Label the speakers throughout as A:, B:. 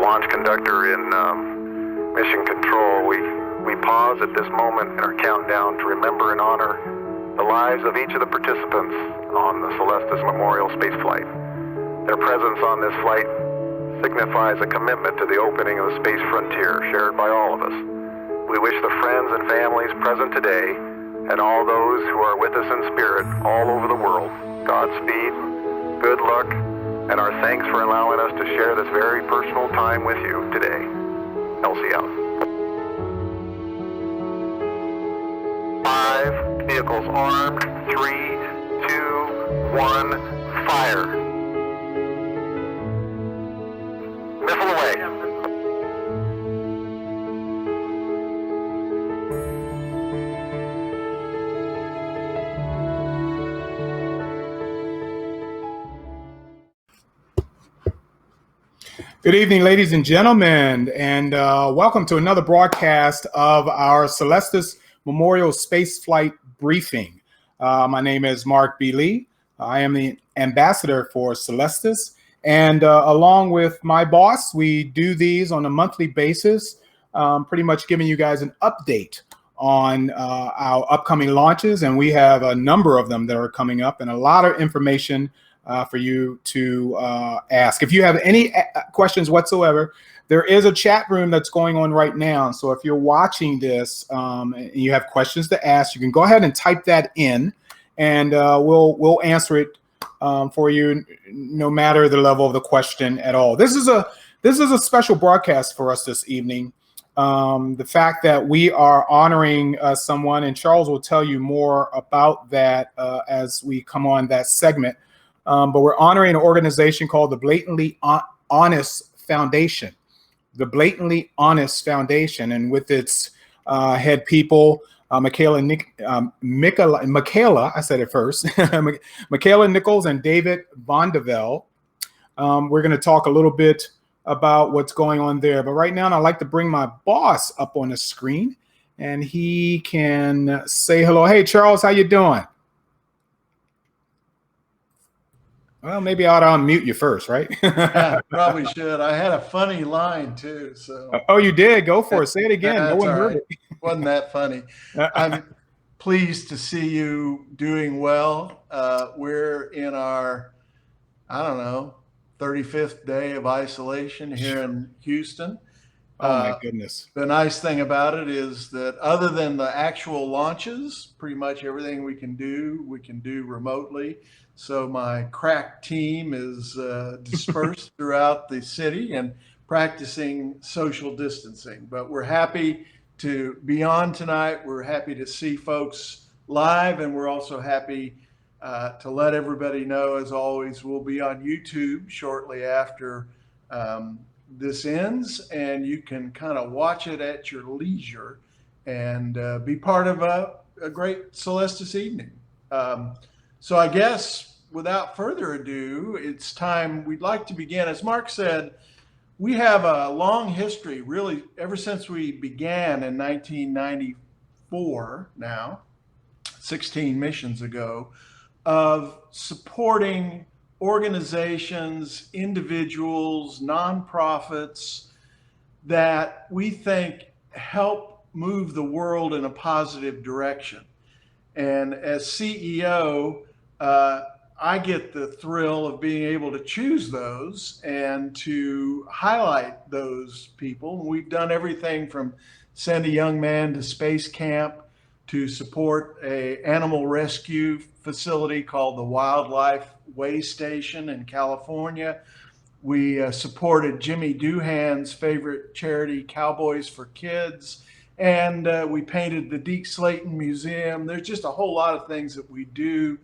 A: launch conductor in mission control, we pause at this moment in our countdown to remember and honor the lives of each of the participants on the Celestis Memorial Spaceflight. Their presence on this flight signifies a commitment to the opening of the space frontier shared by all of us. We wish the friends and families present today and all those who are with us in spirit all over the world Godspeed, good luck, and our thanks for allowing us to share this very personal time with you today. Elsie out. 5, vehicles armed, 3, 2, 1, fire. Missile away.
B: Good evening, ladies and gentlemen, and welcome to another broadcast of our Celestis Memorial Spaceflight briefing. My name is Mark B. Lee. I am the ambassador for Celestis, and along with my boss, we do these on a monthly basis, pretty much giving you guys an update on our upcoming launches, and we have a number of them that are coming up and a lot of information for you to ask. If you have any questions whatsoever, there is a chat room that's going on right now. So if you're watching this and you have questions to ask, you can go ahead and type that in, and we'll answer it for you, no matter the level of the question at all. This is a special broadcast for us this evening. The fact that we are honoring someone, and Charles will tell you more about that as we come on that segment. But we're honoring an organization called the Blatantly Honest Foundation. The Blatantly Honest Foundation, and with its head people, Mikaila, I said it first, Mikaila Nichols and David Velde. We're going to talk a little bit about what's going on there. But right now, I'd like to bring my boss up on the screen, and he can say hello. Hey, Charles, how you doing? Well, maybe I ought to unmute you first, right?
C: Yeah, probably should. I had a funny line too. So.
B: Oh, you did? Go for it. Say it again. No one heard it.
C: Wasn't that funny? I'm pleased to see you doing well. We're in our, 35th day of isolation here in Houston.
B: Oh my goodness.
C: The nice thing about it is that other than the actual launches, pretty much everything we can do remotely. So my crack team is dispersed throughout the city and practicing social distancing. But we're happy to be on tonight. We're happy to see folks live, and we're also happy to let everybody know, as always, we'll be on YouTube shortly after this ends, and you can kind of watch it at your leisure and be part of a great Celestis evening. So I guess without further ado, it's time. We'd like to begin. As Mark said, we have a long history, really, ever since we began in 1994 now, 16 missions ago, of supporting organizations, individuals, nonprofits that we think help move the world in a positive direction. And as CEO, I get the thrill of being able to choose those and to highlight those people. We've done everything from send a young man to space camp to support an animal rescue facility called the Wildlife Waystation in California. We supported Jimmy Doohan's favorite charity, Cowboys for Kids, and we painted the Deke Slayton Museum. There's just a whole lot of things that we do.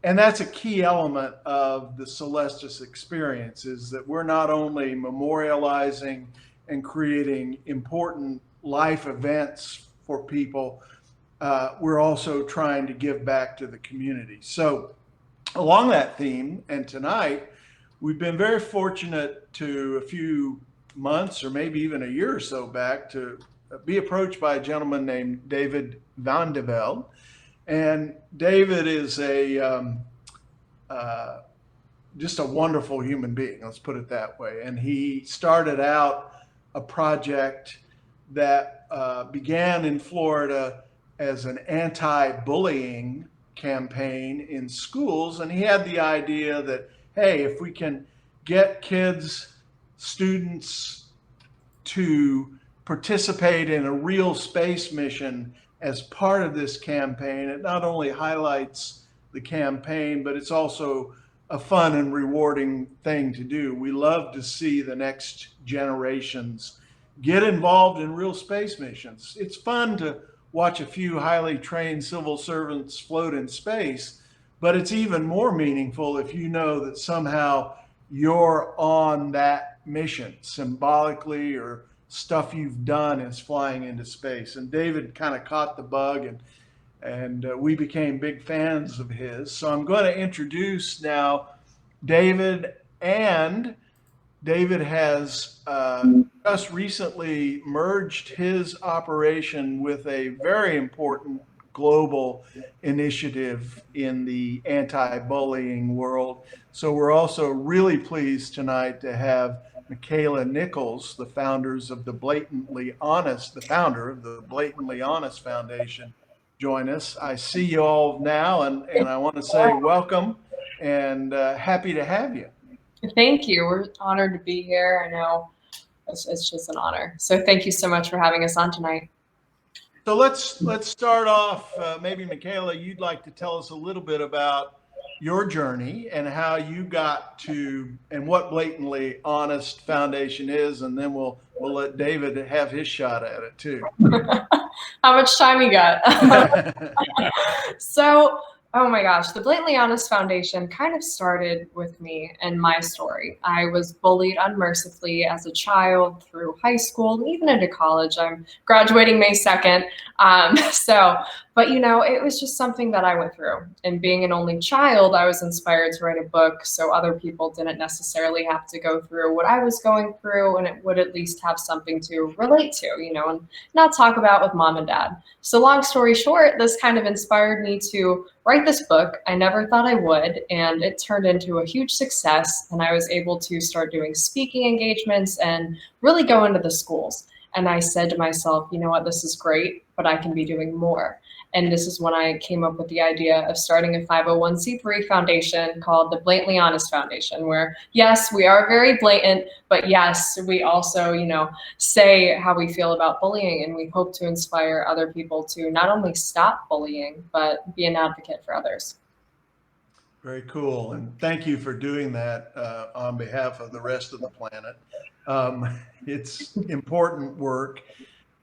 C: And that's a key element of the Celestis experience, is that we're not only memorializing and creating important life events for people, we're also trying to give back to the community. So along that theme, and tonight, we've been very fortunate to, a few months or maybe even a year or so back, to be approached by a gentleman named David Velde. And David is a just a wonderful human being, let's put it that way. And he started out a project that began in Florida as an anti-bullying campaign in schools. And he had the idea that, hey, if we can get kids, students to participate in a real space mission as part of this campaign, it not only highlights the campaign, but it's also a fun and rewarding thing to do. We love to see the next generations get involved in real space missions. It's fun to watch a few highly trained civil servants float in space, but it's even more meaningful if you know that somehow you're on that mission symbolically, or stuff you've done is flying into space. And David kind of caught the bug, and we became big fans of his. So I'm going to introduce now David. And David has just recently merged his operation with a very important global initiative in the anti-bullying world. So we're also really pleased tonight to have Mikaila Nichols, the founder of the Blatantly Honest Foundation, join us. I see you all now, and I want to say welcome and happy to have you.
D: Thank you. We're honored to be here. I know it's just an honor. So thank you so much for having us on tonight.
C: So let's start off. Maybe Mikaila, you'd like to tell us a little bit about your journey and how you got to, and what Blatantly Honest Foundation is, and then we'll let David have his shot at it too.
D: How much time you got? So, oh my gosh, the Blatantly Honest Foundation kind of started with me and my story. I was bullied unmercifully as a child through high school, and even into college. I'm graduating May 2nd. But you know, it was just something that I went through. And being an only child, I was inspired to write a book so other people didn't necessarily have to go through what I was going through, and it would at least have something to relate to, you know, and not talk about with mom and dad. So long story short, this kind of inspired me to write this book. I never thought I would, and it turned into a huge success. And I was able to start doing speaking engagements and really go into the schools. And I said to myself, you know what, this is great, but I can be doing more. And this is when I came up with the idea of starting a 501c3 foundation called the Blatantly Honest Foundation, where yes, we are very blatant, but yes, we also, you know, say how we feel about bullying, and we hope to inspire other people to not only stop bullying, but be an advocate for others.
C: Very cool. And thank you for doing that on behalf of the rest of the planet. It's important work.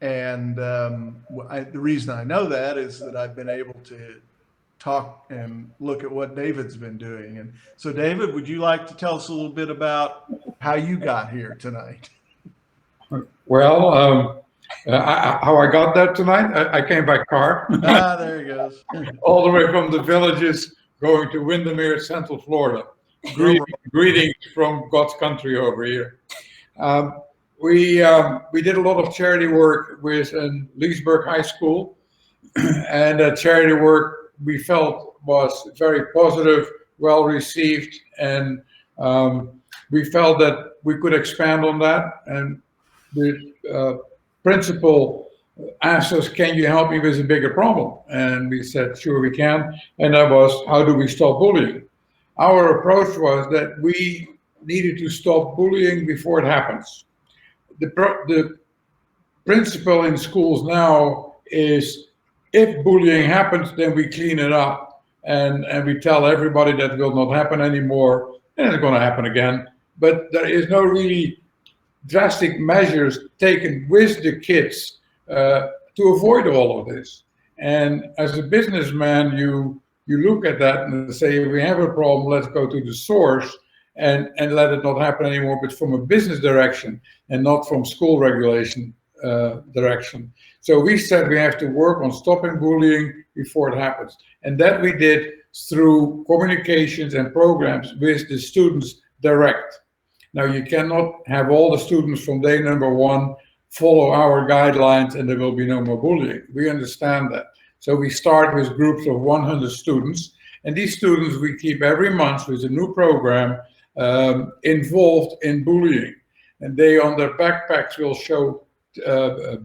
C: And the reason I know that is that I've been able to talk and look at what David's been doing. And so, David, would you like to tell us a little bit about how you got here tonight?
E: Well, how I got there tonight, I came by car.
C: There he goes.
E: All the way from the villages going to Windermere, Central Florida. Greetings from God's country over here. We did a lot of charity work with Leesburg High School, and that charity work we felt was very positive, well received, and we felt that we could expand on that. And the principal asked us, "Can you help me with a bigger problem?" And we said, "Sure, we can." And that was, how do we stop bullying? Our approach was that we needed to stop bullying before it happens. The principle in schools now is, if bullying happens, then we clean it up and we tell everybody that will not happen anymore, and it's going to happen again. But there is no really drastic measures taken with the kids to avoid all of this. And as a businessman, you look at that and say, if we have a problem, let's go to the source and let it not happen anymore, but from a business direction and not from school regulation direction. So we said we have to work on stopping bullying before it happens. And that we did through communications and programs with the students direct. Now, you cannot have all the students from day number one follow our guidelines and there will be no more bullying. We understand that. So we start with groups of 100 students, And these students we keep every month with a new program involved in bullying. And they on their backpacks will show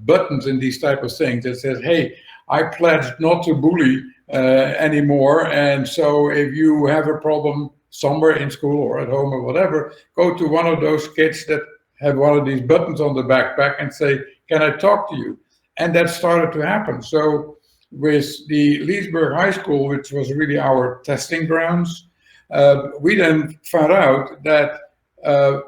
E: buttons and these type of things that says, hey, I pledged not to bully anymore. And so if you have a problem somewhere in school or at home or whatever, go to one of those kids that have one of these buttons on the backpack and say, can I talk to you? And that started to happen. So with the Leesburg High School, which was really our testing grounds, we then found out that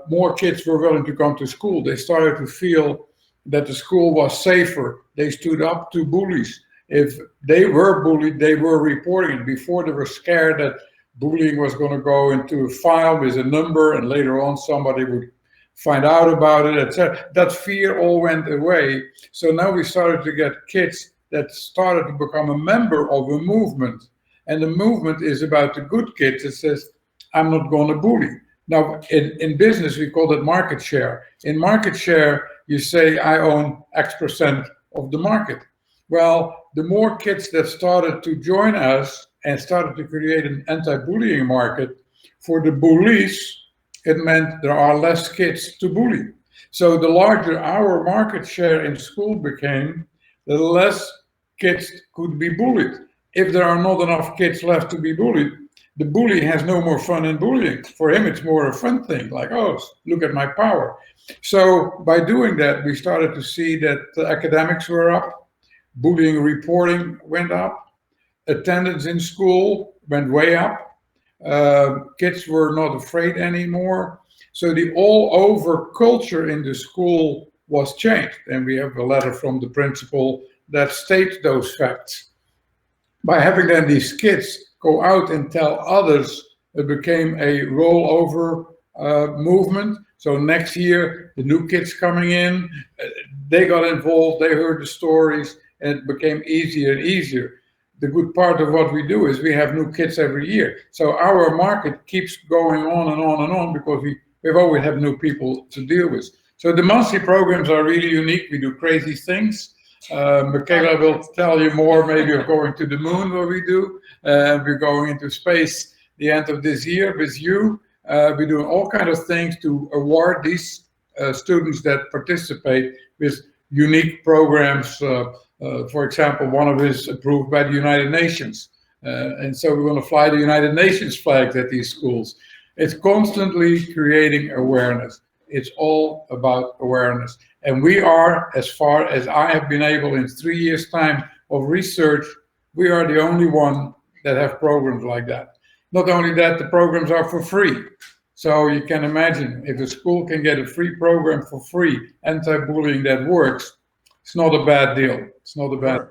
E: more kids were willing to come to school. They started to feel that the school was safer. They stood up to bullies. If they were bullied, they were reporting it. Before, they were scared that bullying was going to go into a file with a number, and later on somebody would find out about it, etc. That fear all went away. So now we started to get kids that started to become a member of a movement. And the movement is about the good kids that says, I'm not going to bully. Now, in business, we call it market share. In market share, you say, I own X% of the market. Well, the more kids that started to join us and started to create an anti-bullying market, for the bullies, it meant there are less kids to bully. So the larger our market share in school became, the less kids could be bullied. If there are not enough kids left to be bullied, the bully has no more fun in bullying. For him, it's more a fun thing, like, oh, look at my power. So by doing that, we started to see that the academics were up, bullying reporting went up, attendance in school went way up. Kids were not afraid anymore. So the all-over culture in the school was changed. And we have a letter from the principal that states those facts. By having then these kids go out and tell others, it became a rollover movement. So next year, the new kids coming in, they got involved, they heard the stories, and it became easier and easier. The good part of what we do is we have new kids every year. So our market keeps going on and on and on because we've always had new people to deal with. So the monthly programs are really unique. We do crazy things. Mikaila will tell you more maybe of going to the moon, what we do. We're going into space the end of this year with you. We're doing all kinds of things to award these students that participate with unique programs. For example, one of it is approved by the United Nations. And so we're going to fly the United Nations flags at these schools. It's constantly creating awareness. It's all about awareness. And we are, as far as I have been able in 3 years' time of research, we are the only one that have programs like that. Not only that, the programs are for free. So you can imagine if a school can get a free program for free, anti-bullying that works, it's not a bad deal. It's not a bad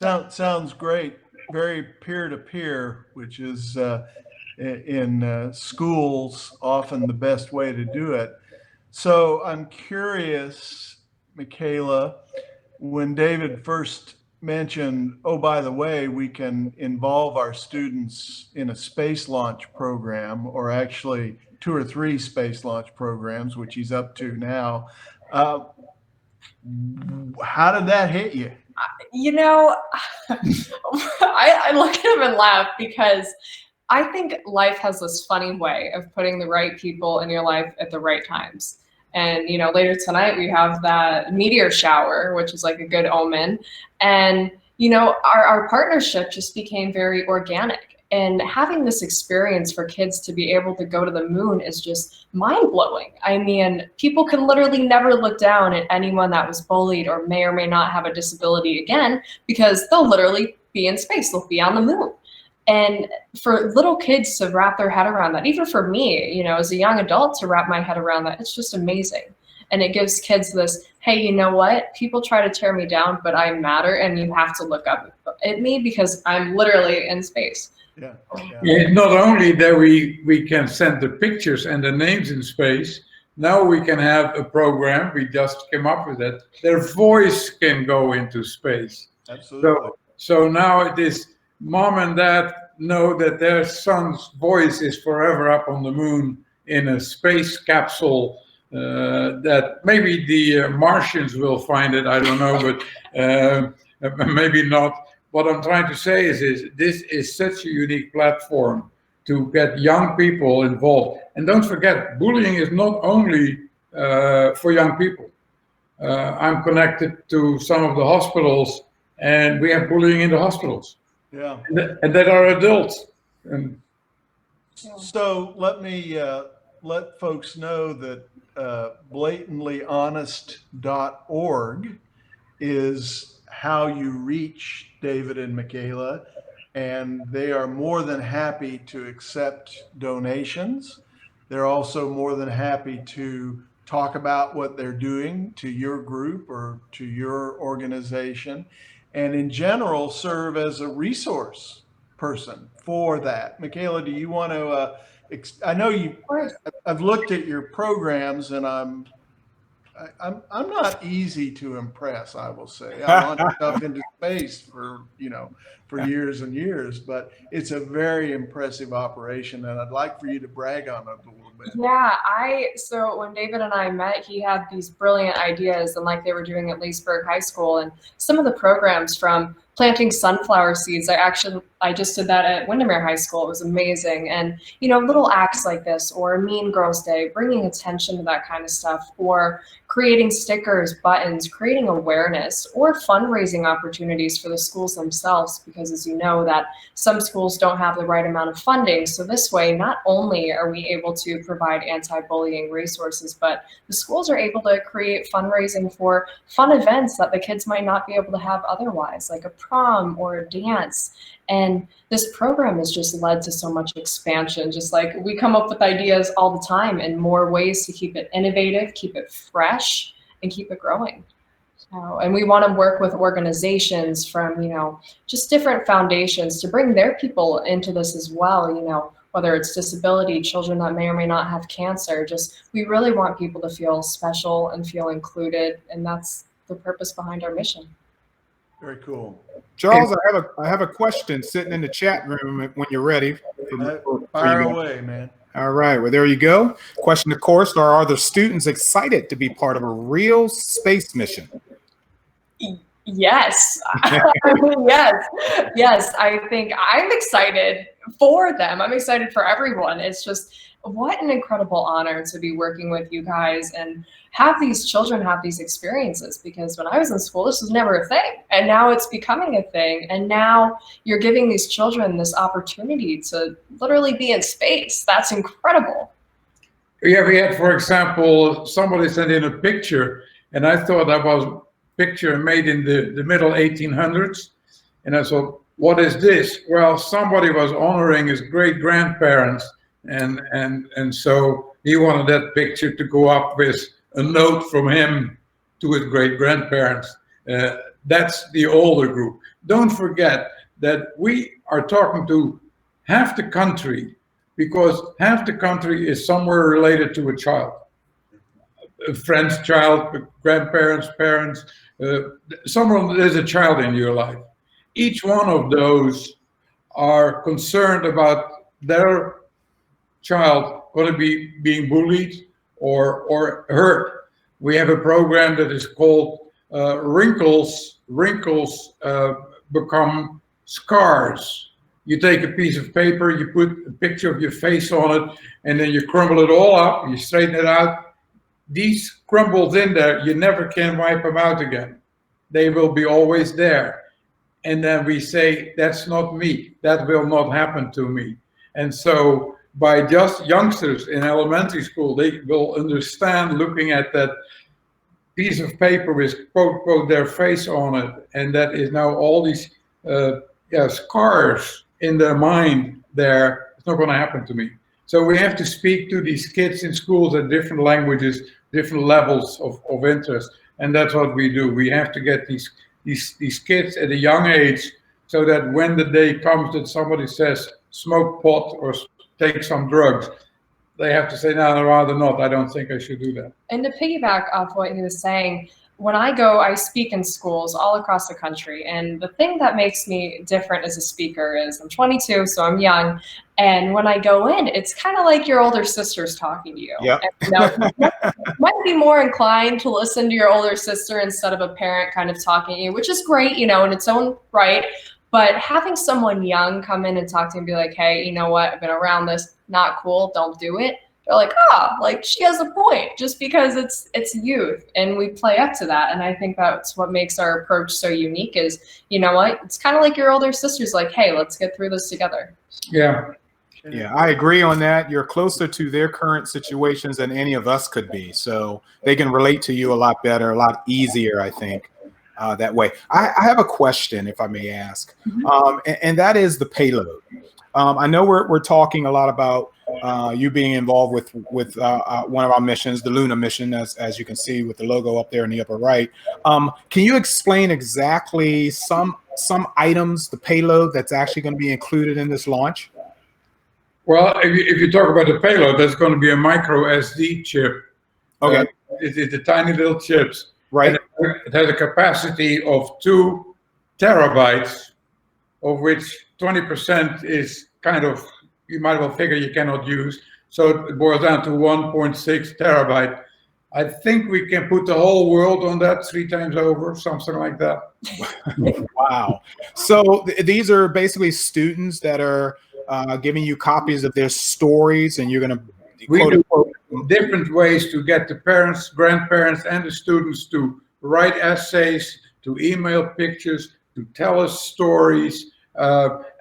E: deal.
C: Sounds great. Very peer-to-peer, which is in schools often the best way to do it. So I'm curious, Mikaila, when David first mentioned, oh, by the way, we can involve our students in a space launch program, or actually 2 or 3 space launch programs, which he's up to now. How did that hit you?
D: You know, I look at him and laugh because I think life has this funny way of putting the right people in your life at the right times. And, you know, later tonight we have that meteor shower, which is like a good omen. And, you know, our partnership just became very organic. And having this experience for kids to be able to go to the moon is just mind-blowing. I mean, people can literally never look down at anyone that was bullied or may not have a disability again, because they'll literally be in space, they'll be on the moon. And for little kids to wrap their head around that, even for me, you know, as a young adult to wrap my head around that, it's just amazing. And it gives kids this, hey, you know what? People try to tear me down, but I matter, and you have to look up at me because I'm literally in space.
C: Yeah.
E: Not only that we can send the pictures and the names in space, now we can have a program, we just came up with it, their voice can go into space.
C: Absolutely.
E: So now it is mom and dad know that their son's voice is forever up on the moon in a space capsule that maybe the Martians will find it, I don't know, but maybe not. what I'm trying to say is this is such a unique platform to get young people involved. And don't forget, bullying is not only for young people. I'm connected to some of the hospitals, and we have bullying in the hospitals.
C: Yeah.
E: And that are adults. And
C: so let me let folks know that blatantlyhonest.org is how you reach David and Mikaila, and they are more than happy to accept donations. They're also more than happy to talk about what they're doing to your group or to your organization, and in general serve as a resource person for that. Mikaila, do you want to, I know I've looked at your programs, and I'm not easy to impress, I will say. I launched stuff into space for years and years, but it's a very impressive operation, and I'd like for you to brag on it a little bit.
D: Yeah, so when David and I met, he had these brilliant ideas, and like they were doing at Leesburg High School, and some of the programs from planting sunflower seeds. I just did that at Windermere High School. It was amazing. And, little acts like this, or Mean Girls Day, bringing attention to that kind of stuff, or creating stickers, buttons, creating awareness, or fundraising opportunities for the schools themselves, because as you know, that some schools don't have the right amount of funding. So this way, not only are we able to provide anti-bullying resources, but the schools are able to create fundraising for fun events that the kids might not be able to have otherwise, like a prom or a dance. And this program has just led to so much expansion. Just like we come up with ideas all the time and more ways to keep it innovative, keep it fresh, and keep it growing. And we want to work with organizations from, just different foundations to bring their people into this as well, whether it's disability, children that may or may not have cancer. We really want people to feel special and feel included. And that's the purpose behind our mission.
C: Very cool.
B: Charles, I have a question sitting in the chat room when you're ready.
C: Fire away, man.
B: All right, well, there you go. Question, of course, are the students excited to be part of a real space mission?
D: Yes. Yes. I think I'm excited for them. I'm excited for everyone. It's just what an incredible honor to be working with you guys and have these children have these experiences, because when I was in school, this was never a thing. And now it's becoming a thing. And now you're giving these children this opportunity to literally be in space. That's incredible.
E: yeah, we had, for example, somebody sent in a picture, and I thought that was a picture made in the middle 1800s. And I thought, what is this? Well, somebody was honoring his great-grandparents, and so he wanted that picture to go up with a note from him to his great-grandparents. That's the older group. Don't forget that we are talking to half the country, because half the country is somewhere related to a child. A friend's child, grandparents, parents, someone, there's a child in your life. Each one of those are concerned about their child going to be being bullied or hurt. We have a program that is called Wrinkles Become Scars. You take a piece of paper, you put a picture of your face on it, and then you crumble it all up, you straighten it out. These crumbles in there, you never can wipe them out again. They will be always there. And then we say, that's not me. That will not happen to me. And so by just youngsters in elementary school, they will understand looking at that piece of paper with quote, quote, their face on it. And that is now all these scars in their mind there. It's not going to happen to me. So we have to speak to these kids in schools at different languages, different levels of interest. And that's what we do. We have to get these kids at a young age, so that when the day comes that somebody says, smoke pot or take some drugs, they have to say, no, I'd rather not. I don't think I should do that.
D: And to piggyback off what he was saying, when I speak in schools all across the country. And the thing that makes me different as a speaker is I'm 22, so I'm young. And when I go in, it's kind of like your older sister's talking to you.
B: Yep.
D: And, you might be more inclined to listen to your older sister instead of a parent kind of talking to you, which is great, in its own right. But having someone young come in and talk to me and be like, hey, you know what, I've been around this, not cool, don't do it. They're like, like she has a point, just because it's youth, and we play up to that. And I think that's what makes our approach so unique is, you know what, it's kind of like your older sister's like, hey, let's get through this together.
E: Yeah.
B: Yeah, I agree on that. You're closer to their current situations than any of us could be. So they can relate to you a lot better, a lot easier, I think, that way. I have a question, if I may ask, and that is the payload. I know we're talking a lot about you being involved with one of our missions, the Luna mission, as you can see with the logo up there in the upper right. Can you explain exactly some items, the payload that's actually going to be included in this launch?
E: Well, if you talk about the payload, that's going to be a micro SD chip.
B: Okay.
E: It's a tiny little chips.
B: Right.
E: And it has a capacity of 2 terabytes, of which 20% is kind of, you might well figure you cannot use. So it boils down to 1.6 terabyte. I think we can put the whole world on that 3 times over, something like that.
B: Wow. So these are basically students that are giving you copies of their stories, and you're going to
E: different ways to get the parents, grandparents, and the students to write essays, to email pictures, to tell us stories.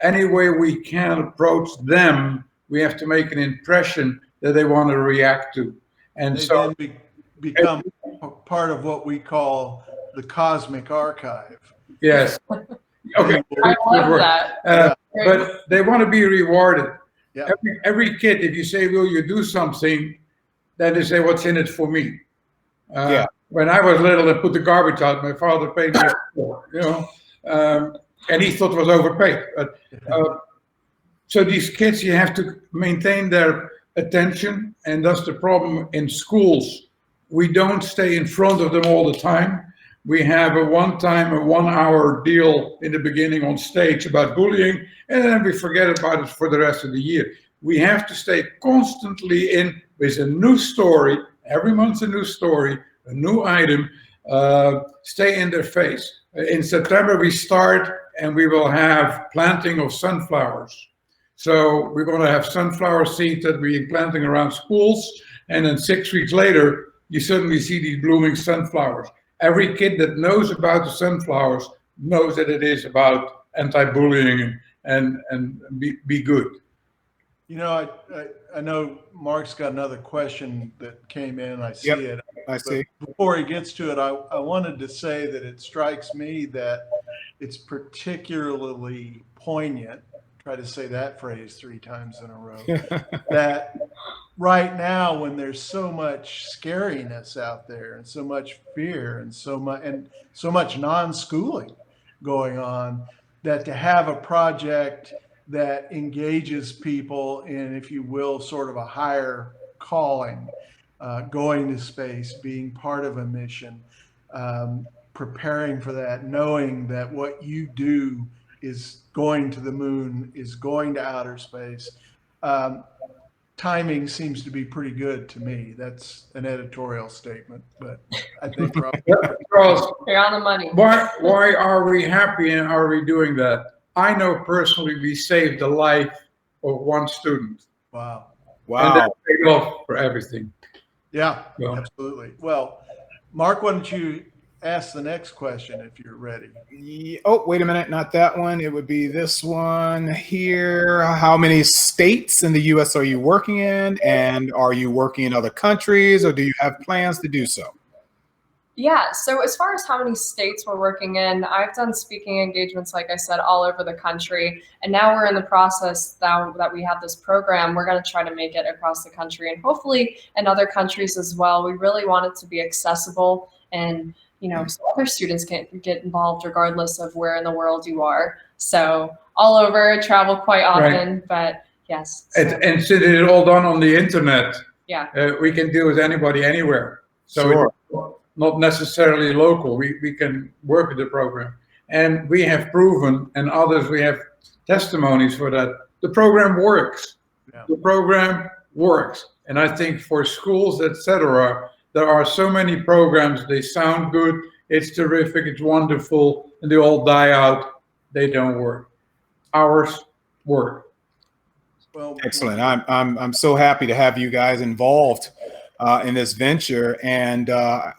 E: Any way we can approach them, we have to make an impression that they want to react to. And
C: they
E: so
C: then become part of what we call the cosmic archive.
E: yes. Okay.
D: I love that.
E: But they want to be rewarded.
C: Yeah.
E: Every kid, if you say, will you do something, then they say, what's in it for me? When I was little and put the garbage out, my father paid me for, and he thought it was overpaid. So these kids, you have to maintain their attention, and that's the problem in schools. We don't stay in front of them all the time. We have a 1-hour deal in the beginning on stage about bullying, and then we forget about it for the rest of the year. We have to stay constantly in with a new story, every month a new story, a new item, stay in their face. In September we start, and we will have planting of sunflowers. So we're going to have sunflower seeds that we're planting around schools, and then 6 weeks later, you suddenly see these blooming sunflowers. Every kid that knows about the sunflowers knows that it is about anti-bullying and be good.
C: I know Mark's got another question that came in. I see it.
B: I see.
C: Before he gets to it, I wanted to say that it strikes me that it's particularly poignant. Try to say that phrase 3 times in a row. That right now, when there's so much scariness out there, and so much fear, and so much non-schooling going on, that to have a project that engages people in, if you will, sort of a higher calling, going to space, being part of a mission, preparing for that, knowing that what you do is going to the moon, is going to outer space. Timing seems to be pretty good to me. That's an editorial statement, but I think
E: Charles,
D: You're on the money.
E: why are we happy and are we doing that? I know personally we saved the life of 1 student.
C: Wow.
E: And that paid off for everything.
C: Yeah, absolutely. Well, Mark, why don't you ask the next question if you're ready?
B: Oh, wait a minute, not that one. It would be this one here. How many states in the U.S. are you working in? And are you working in other countries, or do you have plans to do so?
D: Yeah, so as far as how many states we're working in, I've done speaking engagements, like I said, all over the country. And now we're in the process, now that we have this program, we're going to try to make it across the country and hopefully in other countries as well. We really want it to be accessible, and so other students can get involved regardless of where in the world you are. So all over, travel quite often, right. But yes. So.
E: And since it's all done on the internet,
D: we
E: can deal with anybody anywhere. So
B: sure.
E: It's not necessarily local. We can work with the program. And we have proven, and others, we have testimonies for that. The program works. Yeah. The program works. And I think for schools, etc., there are so many programs, they sound good, it's terrific, it's wonderful, and they all die out they don't work. Ours work.
C: Well,
B: Excellent. I'm so happy to have you guys involved in this venture, and I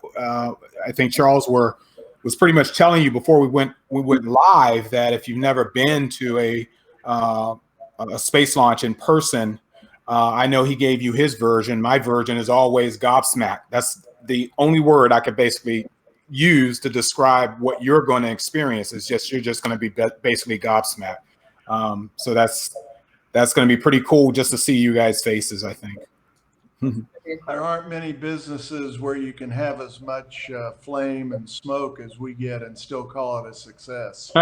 B: think Charles was pretty much telling you before we went live that if you've never been to a space launch in person, I know he gave you his version. My version is always gobsmacked. That's the only word I could basically use to describe what you're going to experience. Is just you're just going to be basically gobsmacked. So that's going to be pretty cool just to see you guys' faces, I think.
C: there aren't many businesses where you can have as much flame and smoke as we get and still call it a success.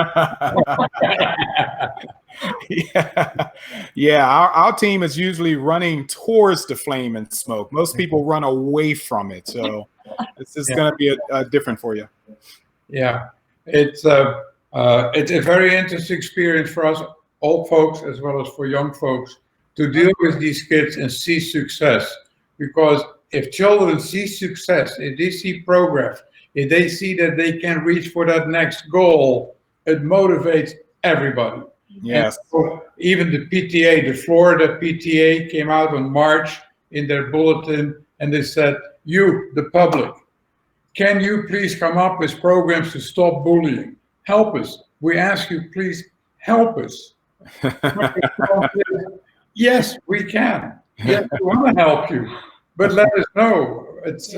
B: Yeah. Our team is usually running towards the flame and smoke. Most people run away from it. So this is going to be different for you.
E: Yeah, it's a very interesting experience for us, old folks as well as for young folks, to deal with these kids and see success. Because if children see success, if they see progress, if they see that they can reach for that next goal, it motivates everybody.
B: Yes.
E: So even the PTA, the Florida PTA, came out in March in their bulletin and they said, you, the public, can you please come up with programs to stop bullying? Help us. We ask you, please help us. Yes, we can. Yes, we want to help you, but let us know. It's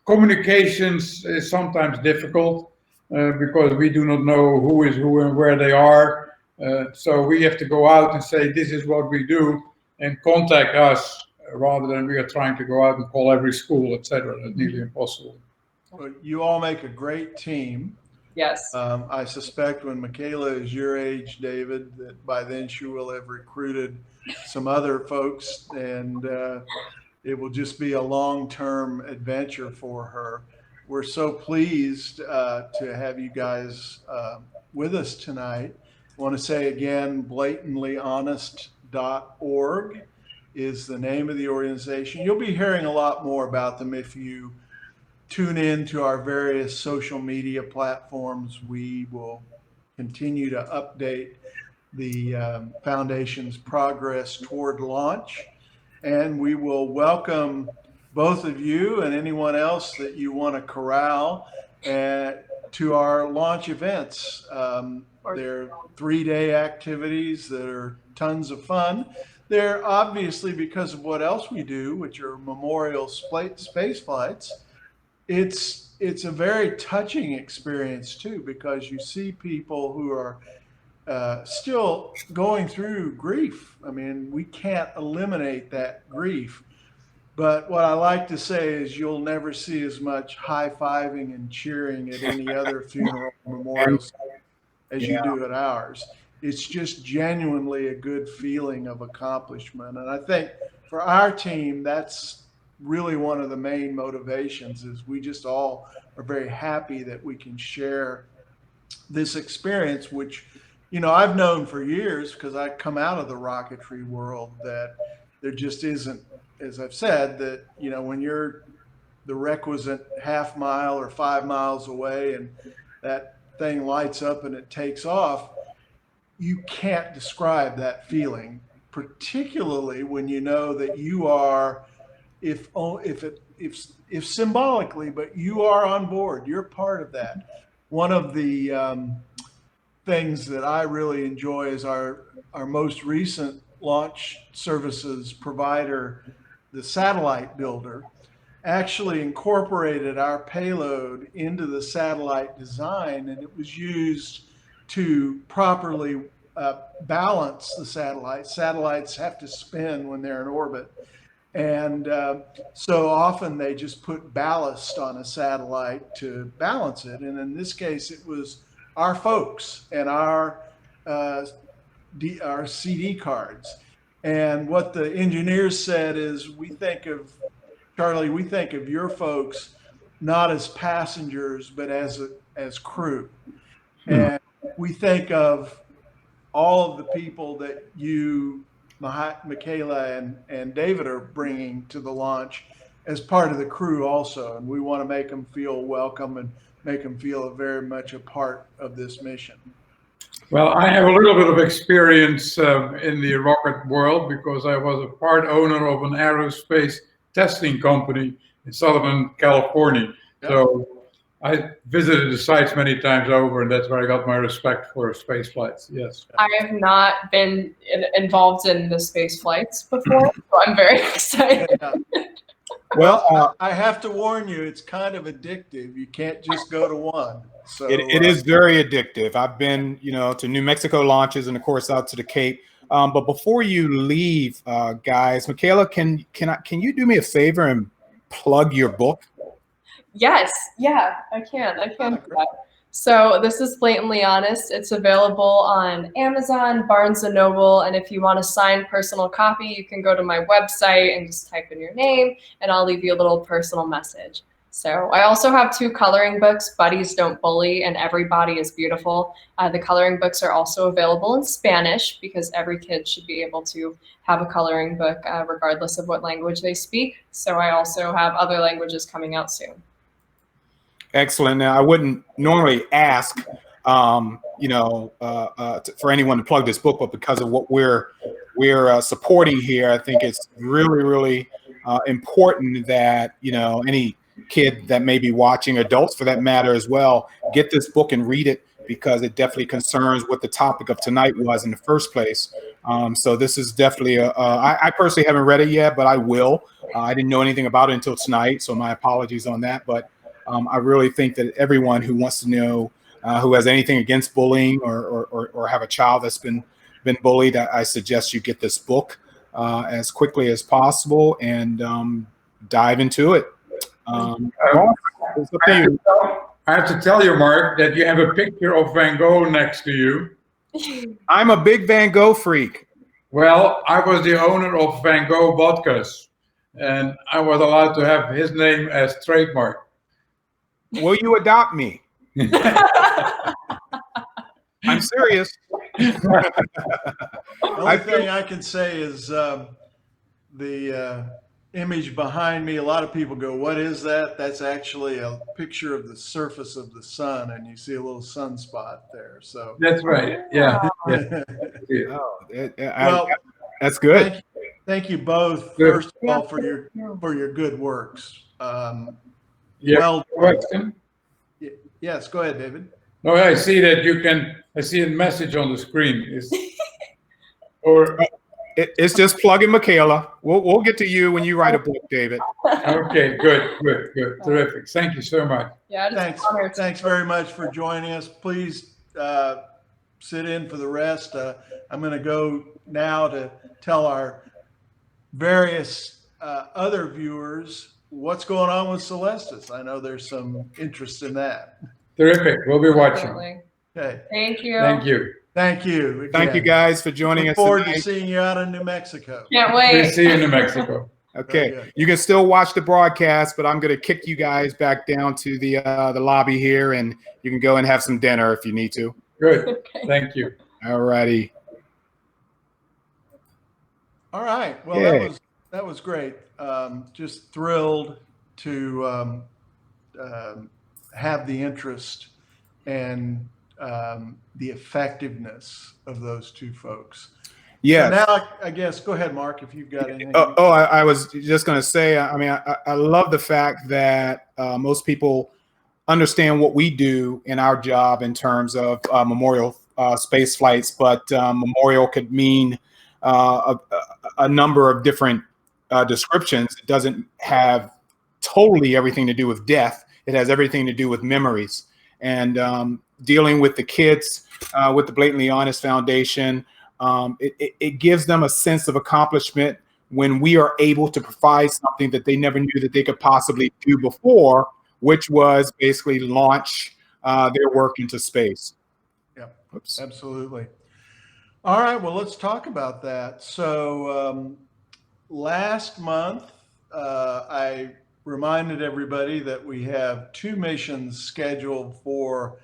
E: communications is sometimes difficult because we do not know who is who and where they are. So we have to go out and say, this is what we do, and contact us rather than we are trying to go out and call every school, etc. That's nearly impossible.
C: Well, you all make a great team.
D: Yes.
C: I suspect when Mikaila is your age, David, that by then she will have recruited some other folks, and it will just be a long-term adventure for her. We're so pleased to have you guys with us tonight. I want to say again, blatantlyhonest.org is the name of the organization. You'll be hearing a lot more about them if you tune in to our various social media platforms. We will continue to update the foundation's progress toward launch, and we will welcome both of you and anyone else that you want to corral to our launch events. They're 3-day activities that are tons of fun. They're obviously, because of what else we do, which are memorial space flights, it's a very touching experience too, because you see people who are still going through grief. I mean, we can't eliminate that grief. But what I like to say is you'll never see as much high-fiving and cheering at any other funeral memorial site as you do at ours. It's just genuinely a good feeling of accomplishment. And I think for our team, that's really one of the main motivations, is we just all are very happy that we can share this experience, which, you know, I've known for years because I come out of the rocketry world, that there just isn't, as I've said, that, you know, when you're the requisite half mile or 5 miles away and that thing lights up and it takes off, you can't describe that feeling, particularly when you know that you are, if symbolically, but you are on board, you're part of that. One of the things that I really enjoy is our most recent launch services provider, the satellite builder, actually incorporated our payload into the satellite design, and it was used to properly balance the satellites. Satellites have to spin when they're in orbit. And so often they just put ballast on a satellite to balance it. And in this case, it was our folks and our CD cards. And what the engineers said is, we think of, Charlie, we think of your folks not as passengers, but as crew. And we think of all of the people that you, Mikaila and David, are bringing to the launch as part of the crew also. And we want to make them feel welcome and make them feel very much a part of this mission.
E: Well, I have a little bit of experience in the rocket world because I was a part owner of an aerospace testing company in Southern California.
C: Yep.
E: So I visited the sites many times over, and that's where I got my respect for space flights. Yes.
D: I have not been involved in the space flights before, so I'm very excited.
C: Yeah.
B: Well,
C: I have to warn you, it's kind of addictive. You can't just go to one. So
B: it is very addictive. I've been, to New Mexico launches and of course out to the Cape. But before you leave, guys, Mikaila, can you do me a favor and plug your book?
D: Yes, yeah, I can do that. So this is Blatantly Honest. It's available on Amazon, Barnes & Noble, and if you want a signed personal copy, you can go to my website and just type in your name, and I'll leave you a little personal message. So I also have 2 coloring books, Buddies Don't Bully and Everybody is Beautiful. The coloring books are also available in Spanish because every kid should be able to have a coloring book regardless of what language they speak. So I also have other languages coming out soon.
B: Excellent. Now, I wouldn't normally ask, for anyone to plug this book, but because of what we're supporting here, I think it's really, really important that any kid that may be watching, adults for that matter as well, get this book and read it because it definitely concerns what the topic of tonight was in the first place. So this is definitely I personally haven't read it yet, but I will. I didn't know anything about it until tonight, so my apologies on that. But I really think that everyone who wants to know, who has anything against bullying or have a child that's been bullied, I suggest you get this book as quickly as possible and dive into it. It's up to you.
E: I have to tell you, Mark, that you have a picture of Van Gogh next to you.
B: I'm a big Van Gogh freak.
E: Well, I was the owner of Van Gogh vodkas, and I was allowed to have his name as trademark.
B: Will you adopt me? I'm serious.
C: The only thing I can say is the image behind me, a lot of people go, what is that? That's actually a picture of the surface of the sun, and you see a little sunspot there. So
E: That's right. Yeah.
B: Well, that's good.
C: Thank you both,
E: Good.
C: first of all, for your good works.
E: Yeah.
C: Well,
E: Question?
C: yes, go ahead, David.
E: No, I see that I see a message on the screen.
B: It's just plugging Mikaila. We'll get to you when you write a book, David.
E: Okay, good. Terrific. Thank you so much.
D: Yeah,
C: Thanks very much for joining us. Please sit in for the rest. I'm going to go now to tell our various other viewers what's going on with Celestis. I know there's some interest in that.
E: Terrific. We'll be watching.
D: Definitely.
C: Okay.
D: Thank you.
E: Thank you.
C: Thank you. Again.
B: Thank you guys for joining us
C: Look forward
B: tonight.
C: to seeing you out in New Mexico.
D: Can't
E: We'll
D: wait.
E: see you in New Mexico.
B: Okay, you can still watch the broadcast, but I'm going to kick you guys back down to the lobby here, and you can go and have some dinner if you need to.
E: Good.
D: Okay.
E: Thank you.
B: All righty.
C: All right. Well,
B: Yeah.
C: that was great. Just thrilled to have the interest and the effectiveness of those 2 folks.
B: Yeah.
C: So now, I guess, go ahead, Mark, if you've got anything.
B: I was just going to say, I love the fact that most people understand what we do in our job in terms of memorial space flights, but memorial could mean a number of different descriptions. It doesn't have totally everything to do with death. It has everything to do with memories. And dealing with the kids with the Blatantly Honest Foundation, it gives them a sense of accomplishment when we are able to provide something that they never knew that they could possibly do before, which was basically launch their work into space.
C: Yep.
B: Oops.
C: Absolutely. All right. Well, let's talk about that. So last month, I reminded everybody that we have 2 missions scheduled for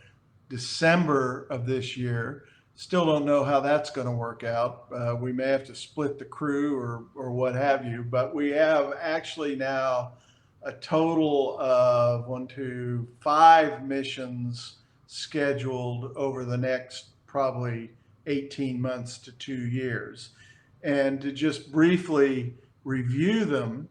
C: December of this year. Still don't know how that's going to work out. We may have to split the crew or what have you, but we have actually now a total of 5 missions scheduled over the next probably 18 months to 2 years. And to just briefly review them,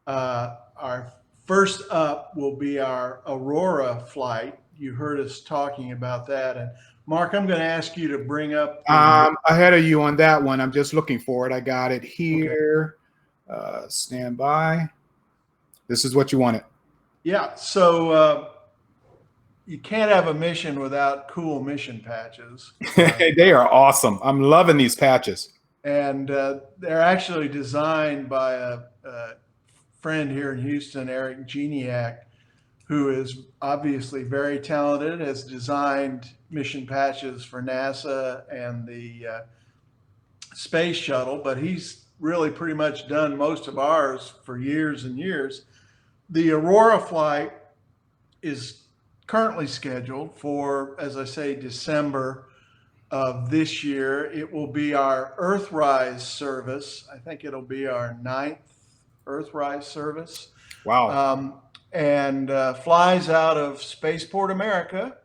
C: our first up will be our Aurora flight. You heard us talking about that. And Mark, I'm going to ask you to bring up.
B: Ahead of you on that one. I'm just looking for it. I got it here. Okay. Stand by. This is what you wanted.
C: Yeah. So you can't have a mission without cool mission patches.
B: They are awesome. I'm loving these patches.
C: And they're actually designed by a friend here in Houston, Eric Geniak, who is obviously very talented, has designed mission patches for NASA and the space shuttle, but he's really pretty much done most of ours for years and years. The Aurora flight is currently scheduled for, as I say, December of this year. It will be our Earthrise service. I think it'll be our 9th Earthrise service.
B: Wow.
C: And flies out of Spaceport America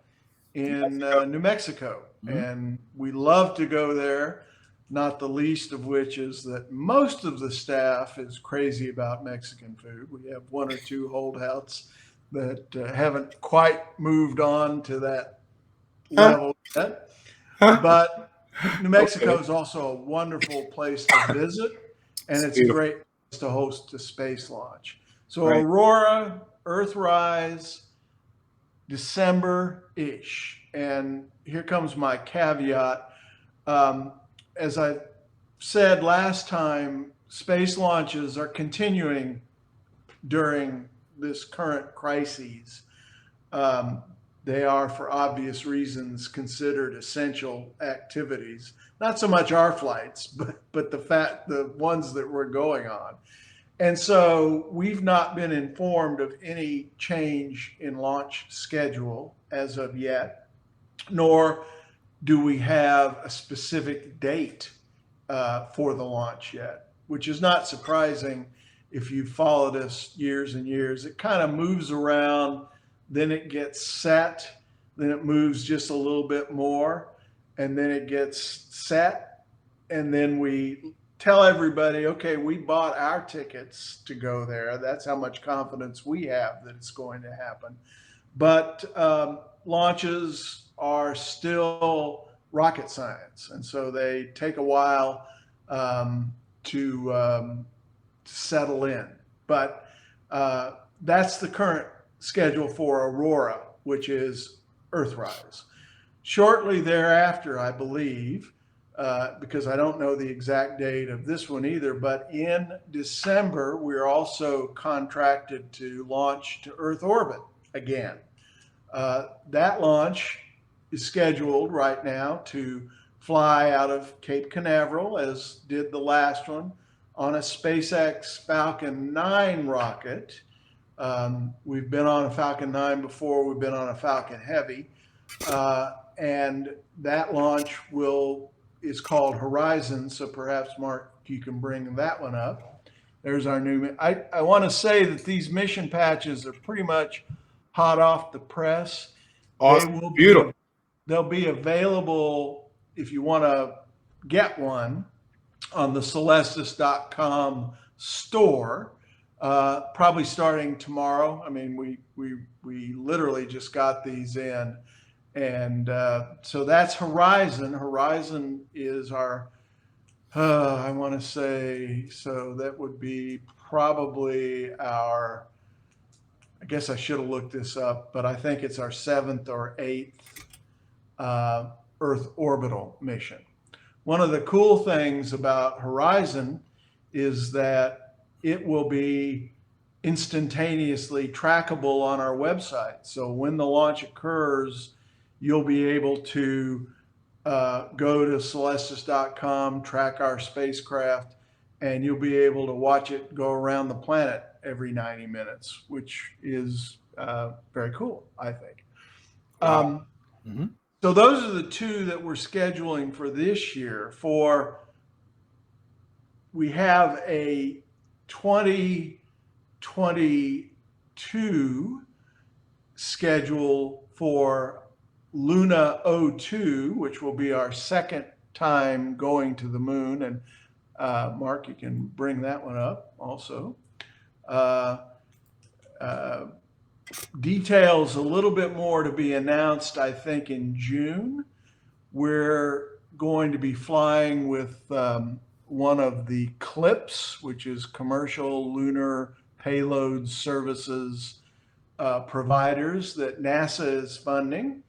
C: in New Mexico. Mm-hmm. And we love to go there, not the least of which is that most of the staff is crazy about Mexican food. We have 1 or 2 holdouts that haven't quite moved on to that level yet. But New Mexico is also a wonderful place to visit, and it's a great place to host a space launch. So right. Aurora, Earthrise, December-ish. And here comes my caveat. As I said last time, space launches are continuing during this current crisis. They are, for obvious reasons, considered essential activities. Not so much our flights, but the ones that we're going on. And so we've not been informed of any change in launch schedule as of yet, nor do we have a specific date for the launch yet, which is not surprising if you've followed us years and years. It kind of moves around, then it gets set, then it moves just a little bit more, and then it gets set, and then we tell everybody, okay, we bought our tickets to go there. That's how much confidence we have that it's going to happen. But launches are still rocket science, and so they take a while to settle in. But that's the current schedule for Aurora, which is Earthrise. Shortly thereafter, I believe, because I don't know the exact date of this one either, but in December, we're also contracted to launch to Earth orbit again. That launch is scheduled right now to fly out of Cape Canaveral, as did the last one, on a SpaceX Falcon 9 rocket. We've been on a Falcon 9 before, we've been on a Falcon Heavy, and that launch is called Horizon, so perhaps, Mark, you can bring that one up. There's our new, I want to say that these mission patches are pretty much hot off the press.
B: Awesome. Beautiful.
C: They'll be available if you want to get one on the Celestis.com store, probably starting tomorrow. I mean, we literally just got these in. And so that's Horizon. Horizon is our, I want to say, so that would be probably our, I guess I should have looked this up, but I think it's our 7th or 8th Earth orbital mission. One of the cool things about Horizon is that it will be instantaneously trackable on our website. So when the launch occurs, you'll be able to go to Celestis.com, track our spacecraft, and you'll be able to watch it go around the planet every 90 minutes, which is very cool, I think. So those are the 2 that we're scheduling for this year. We have a 2020 2 schedule for Luna 02, which will be our second time going to the moon. And Mark, you can bring that one up also. Details a little bit more to be announced, I think, in June. We're going to be flying with one of the CLPS, which is Commercial Lunar Payload Services providers that NASA is funding.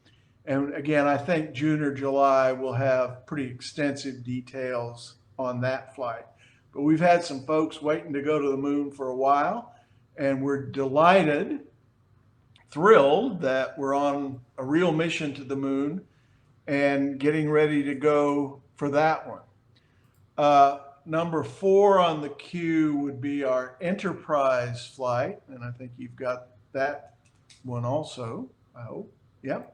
C: And again, I think June or July will have pretty extensive details on that flight. But we've had some folks waiting to go to the moon for a while, and we're delighted, thrilled that we're on a real mission to the moon and getting ready to go for that one. Number 4 on the queue would be our XPrize flight, and I think you've got that one also, I hope. Yep.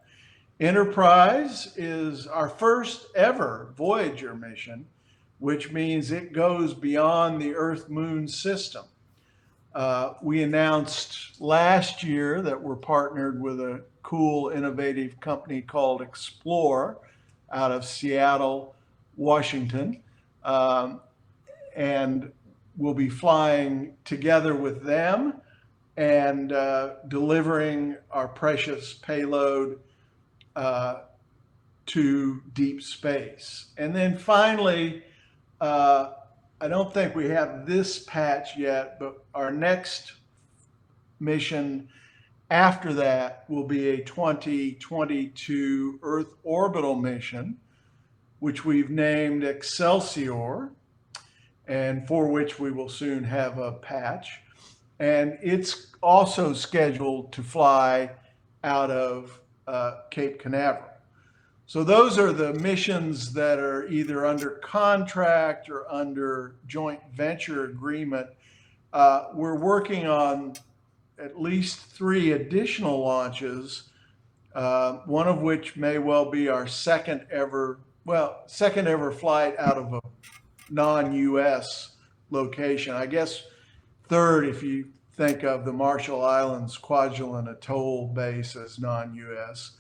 C: XPrize is our first ever Voyager mission, which means it goes beyond the Earth-Moon system. We announced last year that we're partnered with a cool, innovative company called Explore out of Seattle, Washington. And we'll be flying together with them and delivering our precious payload to deep space. And then finally, I don't think we have this patch yet, but our next mission after that will be a 2022 Earth orbital mission, which we've named Excelsior, and for which we will soon have a patch. And it's also scheduled to fly out of Cape Canaveral. So those are the missions that are either under contract or under joint venture agreement. We're working on at least 3 additional launches, one of which may well be our second ever flight out of a non-US location. I guess third, if you think of the Marshall Islands Kwajalein Atoll base as non-US.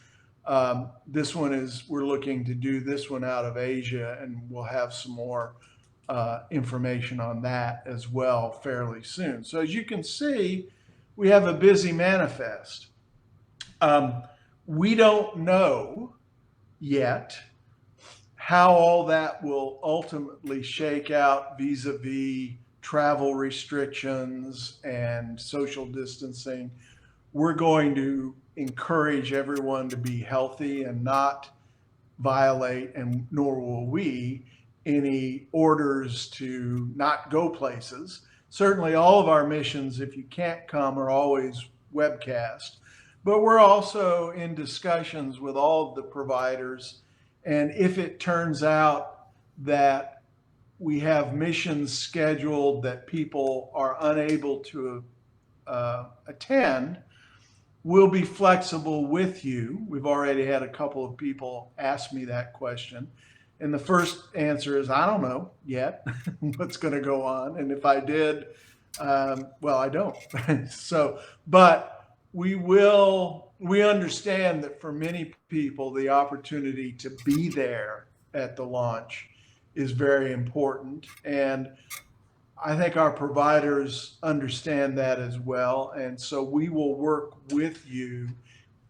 C: This one we're looking to do this one out of Asia, and we'll have some more information on that as well fairly soon. So as you can see, we have a busy manifest. We don't know yet how all that will ultimately shake out vis-a-vis travel restrictions and social distancing. We're going to encourage everyone to be healthy and not violate, and nor will we, any orders to not go places. Certainly all of our missions, if you can't come, are always webcast. But we're also in discussions with all of the providers. And if it turns out that we have missions scheduled that people are unable to attend, we'll be flexible with you. We've already had a couple of people ask me that question. And the first answer is, I don't know yet what's going to go on. And if I did, well, I don't. But we understand that for many people, the opportunity to be there at the launch is very important. And I think our providers understand that as well. And so we will work with you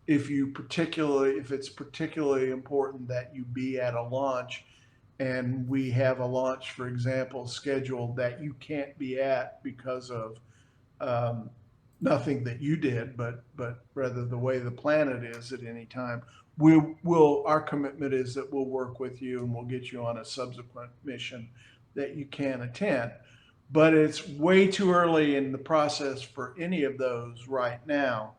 C: if it's particularly important that you be at a launch, and we have a launch, for example, scheduled that you can't be at because of nothing that you did, but rather the way the planet is at any time. Our commitment is that we'll work with you and we'll get you on a subsequent mission that you can attend. But it's way too early in the process for any of those right now.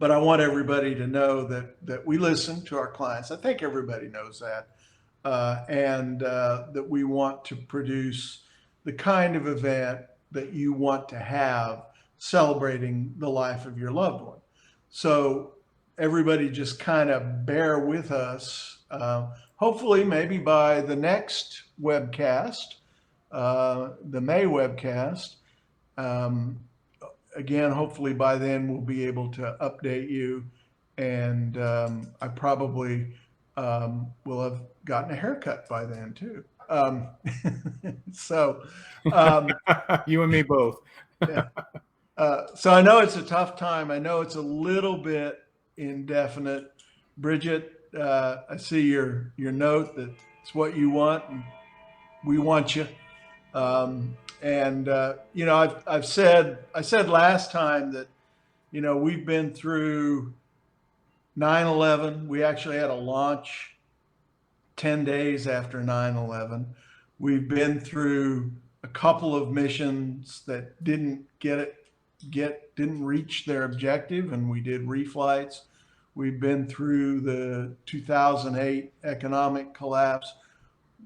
C: But I want everybody to know that we listen to our clients. I think everybody knows that. And that we want to produce the kind of event that you want to have celebrating the life of your loved one. So everybody just kind of bear with us. Hopefully, maybe by the next webcast, the May webcast, again, hopefully by then we'll be able to update you. And I probably will have gotten a haircut by then too. So
B: you and me both.
C: yeah. So I know it's a tough time. I know it's a little bit indefinite. Bridget, I see your note that it's what you want, and we want you. You know, I said last time that, you know, we've been through 9/11. We actually had a launch 10 days after 9/11. We've been through a couple of missions that didn't reach their objective, and we did reflights. We've been through the 2008 economic collapse.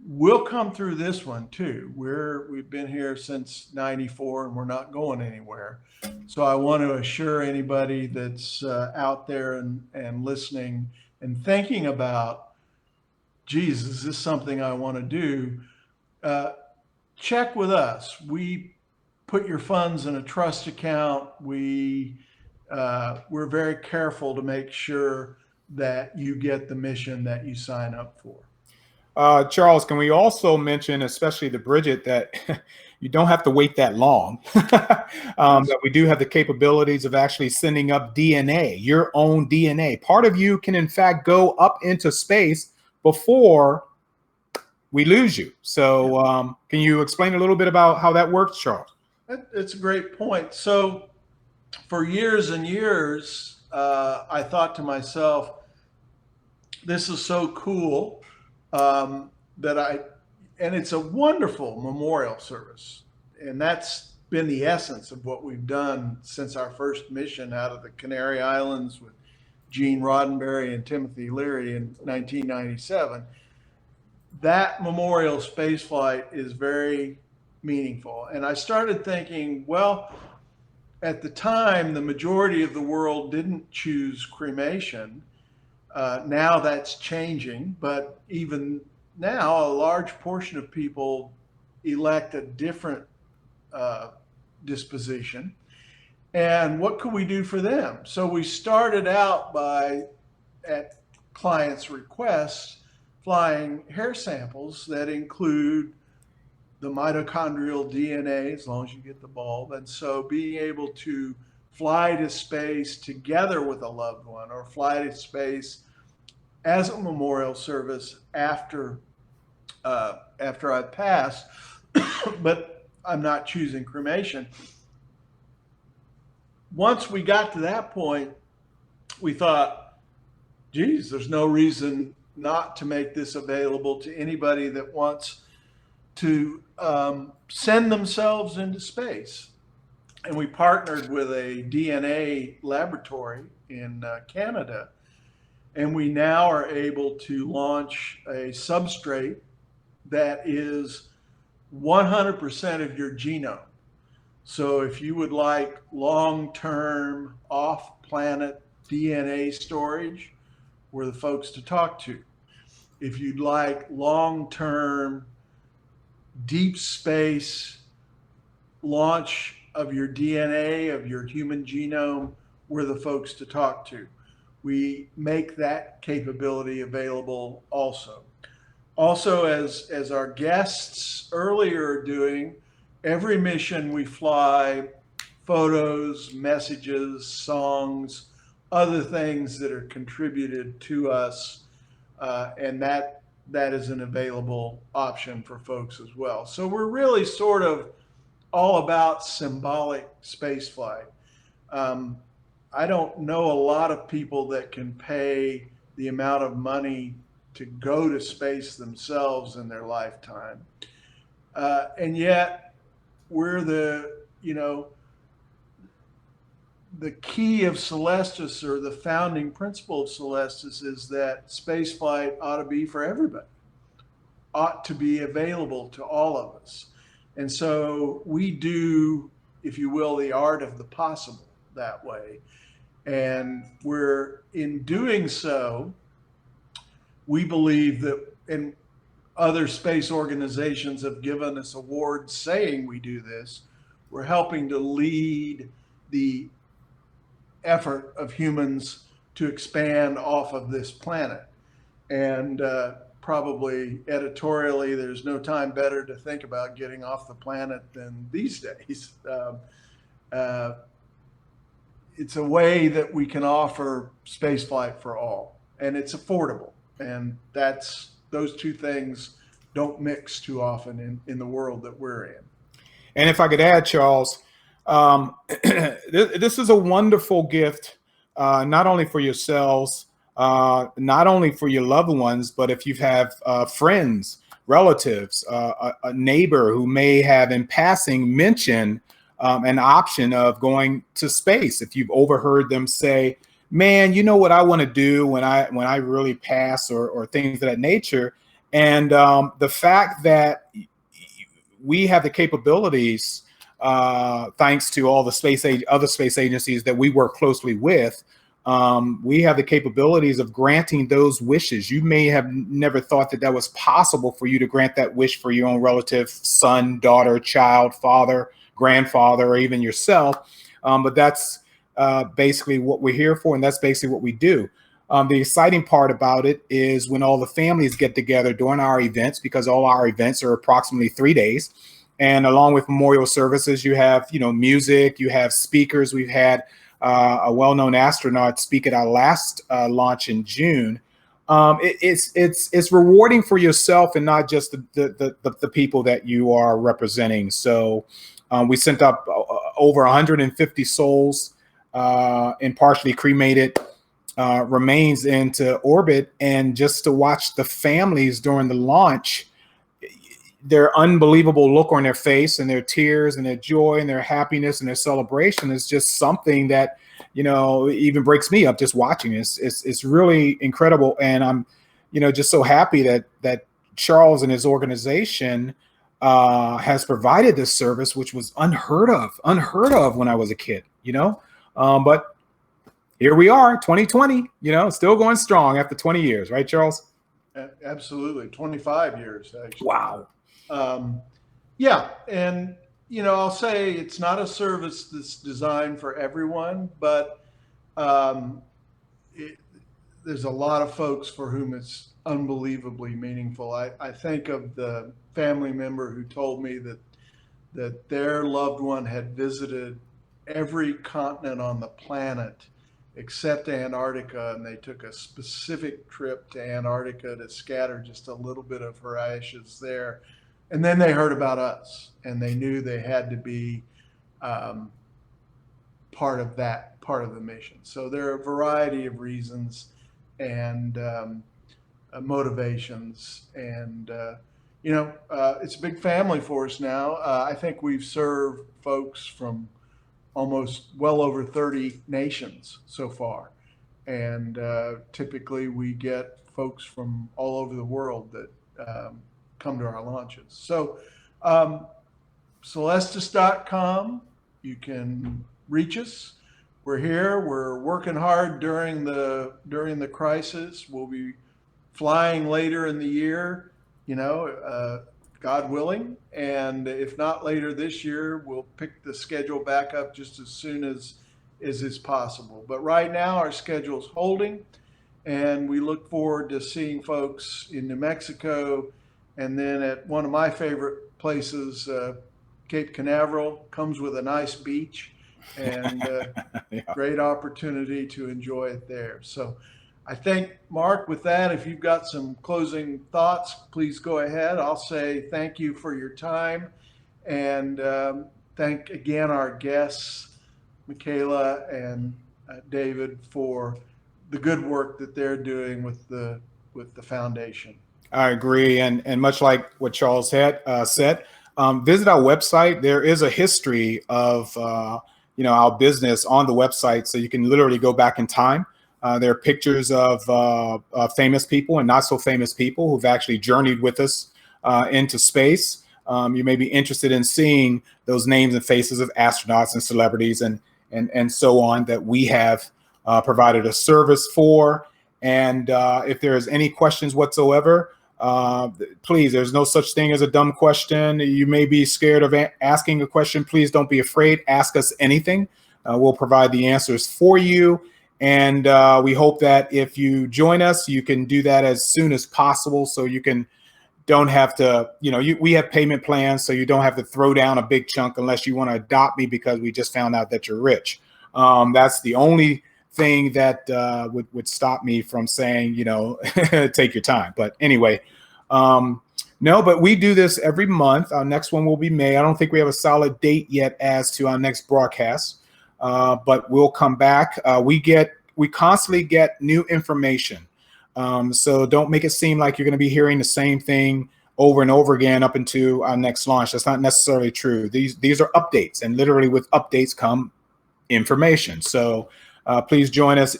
C: We'll come through this one too. We've been here since '94, and we're not going anywhere. So I want to assure anybody that's out there and listening and thinking about, geez, is this something I want to do? Check with us. We put your funds in a trust account. We're very careful to make sure that you get the mission that you sign up for.
B: Charles, can we also mention, especially to Bridget, that you don't have to wait that long, that we do have the capabilities of actually sending up DNA, your own DNA. Part of you can, in fact, go up into space before we lose you. So can you explain a little bit about how that works, Charles?
C: It's a great point. So for years and years, I thought to myself, this is so cool and it's a wonderful memorial service. And that's been the essence of what we've done since our first mission out of the Canary Islands with Gene Roddenberry and Timothy Leary in 1997. That memorial spaceflight is very meaningful. And I started thinking, well, at the time, the majority of the world didn't choose cremation. Now that's changing, but even now, a large portion of people elect a different disposition. And what could we do for them? So we started out by, at clients' request, flying hair samples that include the mitochondrial DNA, as long as you get the bulb. And so being able to fly to space together with a loved one, or fly to space as a memorial service after I pass, but I'm not choosing cremation. Once we got to that point, we thought, geez, there's no reason not to make this available to anybody that wants to send themselves into space. And we partnered with a DNA laboratory in Canada, and we now are able to launch a substrate that is 100% of your genome. So if you would like long-term off-planet DNA storage, we're the folks to talk to. If you'd like long-term deep space launch of your DNA, of your human genome, we're the folks to talk to. We make that capability available also. Also, as our guests earlier are doing, every mission we fly photos, messages, songs, other things that are contributed to us, and that is an available option for folks as well. So we're really sort of all about symbolic spaceflight. I don't know a lot of people that can pay the amount of money to go to space themselves in their lifetime. And yet we're the key of Celestis, or the founding principle of Celestis, is that spaceflight ought to be for everybody, ought to be available to all of us. And so we do, if you will, the art of the possible that way. And we're, in doing so, we believe that, and other space organizations have given us awards saying we do this, we're helping to lead the effort of humans to expand off of this planet. And probably editorially, there's no time better to think about getting off the planet than these days. It's a way that we can offer spaceflight for all, and it's affordable. And those two things don't mix too often in the world that we're in.
B: And if I could add, Charles, this is a wonderful gift, not only for yourselves, not only for your loved ones, but if you have friends, relatives, a neighbor who may have in passing mentioned an option of going to space. If you've overheard them say, man, you know what I want to do when I really pass, or things of that nature. And the fact that we have the capabilities, thanks to all the other space agencies that we work closely with, we have the capabilities of granting those wishes. You may have never thought that was possible for you to grant that wish for your own relative, son, daughter, child, father, grandfather, or even yourself. But that's basically what we're here for, and that's basically what we do. The exciting part about it is when all the families get together during our events, because all our events are approximately 3 days. And along with memorial services, you have, music, you have speakers. We've had a well-known astronaut speak at our last launch in June. It's rewarding for yourself and not just the people that you are representing. So we sent up over 150 souls in partially cremated remains into orbit, and just to watch the families during the launch, their unbelievable look on their face, and their tears, and their joy, and their happiness, and their celebration is just something that, even breaks me up just watching. It's really incredible. And I'm, just so happy that Charles and his organization has provided this service, which was unheard of when I was a kid, but here we are, 2020, still going strong after 20 years, right, Charles?
C: Absolutely. 25 years, actually.
B: Wow.
C: Yeah. And, I'll say it's not a service that's designed for everyone, but there's a lot of folks for whom it's unbelievably meaningful. I think of the family member who told me that their loved one had visited every continent on the planet except Antarctica, and they took a specific trip to Antarctica to scatter just a little bit of her ashes there. And then they heard about us, and they knew they had to be part of the mission. So there are a variety of reasons and motivations, and it's a big family for us now. I think we've served folks from almost well over 30 nations so far. And typically we get folks from all over the world that come to our launches. So Celestis.com, you can reach us. We're here, we're working hard during the crisis. We'll be flying later in the year, God willing, and if not later this year, we'll pick the schedule back up just as soon as is possible. But right now, our schedule's holding, and we look forward to seeing folks in New Mexico, and then at one of my favorite places, Cape Canaveral, comes with a nice beach, and
B: Yeah.
C: great opportunity to enjoy it there. So I think, Mark, with that, if you've got some closing thoughts, please go ahead. I'll say thank you for your time, and thank again our guests, Mikaila and David, for the good work that they're doing with the foundation.
B: I agree, and much like what Charles had said, visit our website. There is a history of our business on the website, so you can literally go back in time. There are pictures of famous people and not so famous people who've actually journeyed with us into space. You may be interested in seeing those names and faces of astronauts and celebrities and so on that we have provided a service for. And if there's any questions whatsoever, please, there's no such thing as a dumb question. You may be scared of asking a question. Please don't be afraid. Ask us anything. we'll provide the answers for you. And we hope that if you join us, you can do that as soon as possible, so you don't have to, we have payment plans, so you don't have to throw down a big chunk unless you want to adopt me because we just found out that you're rich. That's the only thing that would stop me from saying, take your time. But anyway, no, but we do this every month. Our next one will be May. I don't think we have a solid date yet as to our next broadcast. But we'll come back. We constantly get new information. So don't make it seem like you're going to be hearing the same thing over and over again up into our next launch. That's not necessarily true. These are updates, and literally with updates come information. So please join us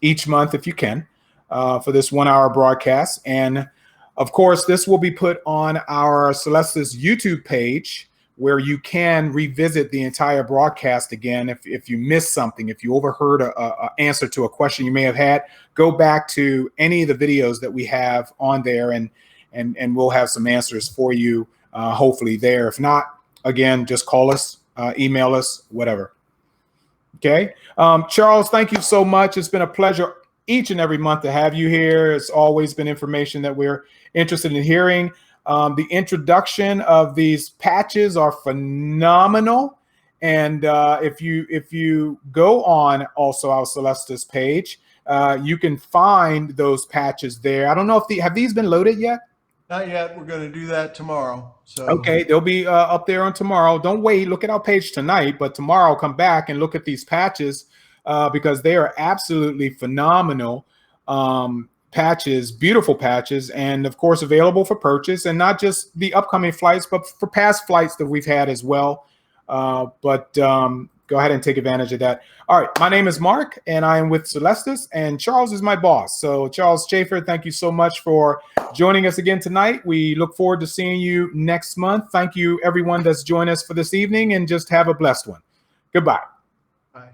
B: each month if you can for this 1 hour broadcast. And of course, this will be put on our Celestis YouTube page, where you can revisit the entire broadcast again. If you missed something, if you overheard a answer to a question you may have had, go back to any of the videos that we have on there, and we'll have some answers for you, hopefully there. If not, again, just call us, email us, whatever. Okay. Charles, thank you so much. It's been a pleasure each and every month to have you here. It's always been information that we're interested in hearing. The introduction of these patches are phenomenal. And if you go on also our Celestis page, you can find those patches there. I don't know if have these been loaded yet?
C: Not yet. We're going to do that tomorrow. So
B: okay, they'll be up there on tomorrow. Don't wait. Look at our page tonight, but tomorrow come back and look at these patches because they are absolutely phenomenal. Patches, beautiful patches, and of course available for purchase, and not just the upcoming flights, but for past flights that we've had as well. But go ahead and take advantage of that. All right, my name is Mark, and I am with Celestis, and Charles is my boss. So Charles Chafer, thank you so much for joining us again tonight. We look forward to seeing you next month. Thank you, everyone that's joined us for this evening, and just have a blessed one. Goodbye.
C: bye.